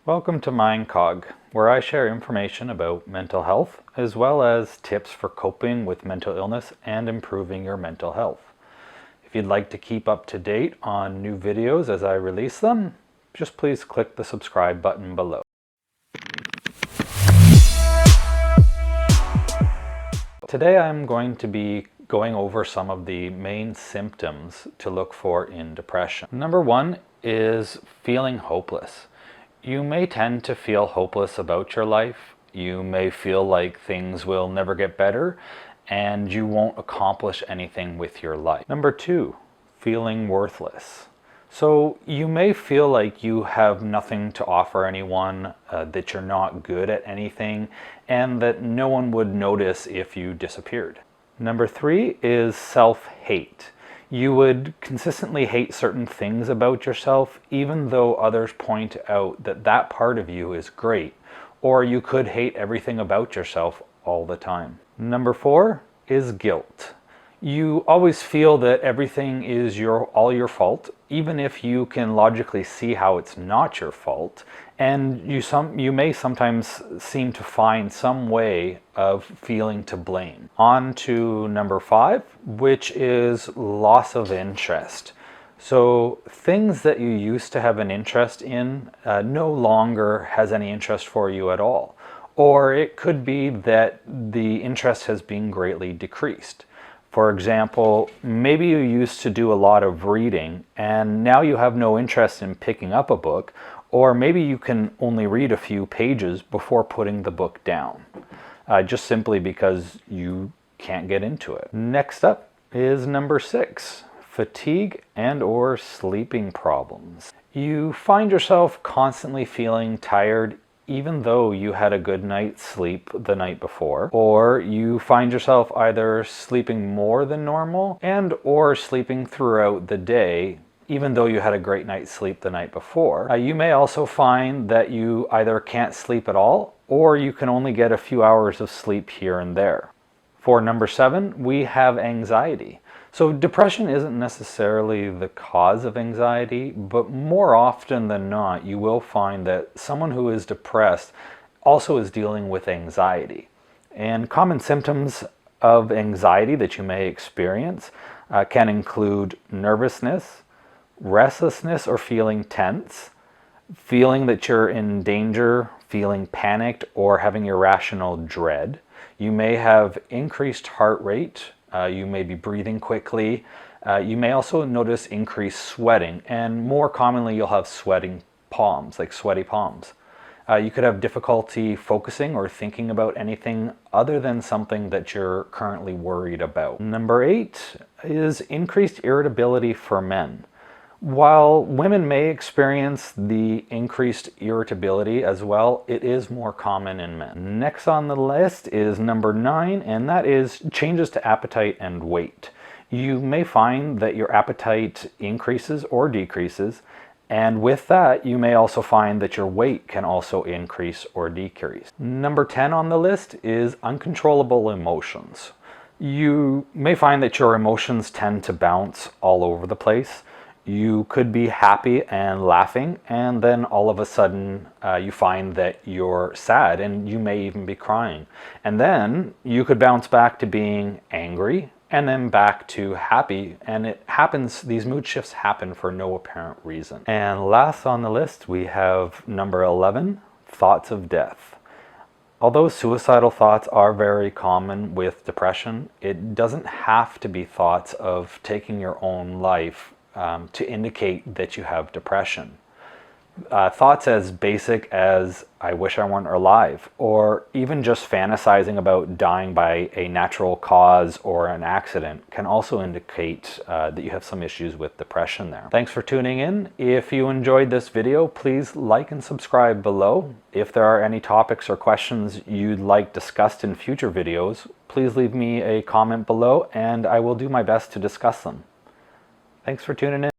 Welcome to MindCog, where I share information about mental health, as well as tips for coping with mental illness and improving your mental health. If you'd like to keep up to date on new videos as I release them, just please click the subscribe button below. Today I'm going to be going over some of the main symptoms to look for in depression. Number one is feeling hopeless. You may tend to feel hopeless about your life. You may feel like things will never get better and you won't accomplish anything with your life. Number two, feeling worthless. So you may feel like you have nothing to offer anyone, that you're not good at anything, and that no one would notice if you disappeared. Number three is self-hate. You would consistently hate certain things about yourself, even though others point out that that part of you is great, or you could hate everything about yourself all the time. Number four is guilt. You always feel that everything is all your fault, even if you can logically see how it's not your fault, and you may sometimes seem to find some way of feeling to blame. On to number five, which is loss of interest. So things that you used to have an interest in no longer has any interest for you at all. Or it could be that the interest has been greatly decreased. For example, maybe you used to do a lot of reading and now you have no interest in picking up a book, or maybe you can only read a few pages before putting the book down, just simply because you can't get into it. Next up is number six, fatigue and/or sleeping problems. You find yourself constantly feeling tired even though you had a good night's sleep the night before, or you find yourself either sleeping more than normal and/or sleeping throughout the day even though you had a great night's sleep the night before. You may also find that you either can't sleep at all or you can only get a few hours of sleep here and there. For number seven, we have anxiety. So depression isn't necessarily the cause of anxiety, but more often than not, you will find that someone who is depressed also is dealing with anxiety. And common symptoms of anxiety that you may experience can include nervousness, restlessness or feeling tense, feeling that you're in danger, feeling panicked, or having irrational dread. You may have increased heart rate. You may be breathing quickly. You may also notice increased sweating, and more commonly you'll have sweating palms, like sweaty palms. You could have difficulty focusing or thinking about anything other than something that you're currently worried about. Number eight is increased irritability for men. While women may experience the increased irritability as well, it is more common in men. Next on the list is number nine, and that is changes to appetite and weight. You may find that your appetite increases or decreases, and with that, you may also find that your weight can also increase or decrease. Number 10 on the list is uncontrollable emotions. You may find that your emotions tend to bounce all over the place. You could be happy and laughing, and then all of a sudden you find that you're sad and you may even be crying. And then you could bounce back to being angry and then back to happy, and it happens, these mood shifts happen for no apparent reason. And last on the list we have number 11, thoughts of death. Although suicidal thoughts are very common with depression, it doesn't have to be thoughts of taking your own life to indicate that you have depression. Thoughts as basic as, I wish I weren't alive, or even just fantasizing about dying by a natural cause or an accident can also indicate that you have some issues with depression there. Thanks for tuning in. If you enjoyed this video, please like and subscribe below. If there are any topics or questions you'd like discussed in future videos, please leave me a comment below and I will do my best to discuss them. Thanks for tuning in.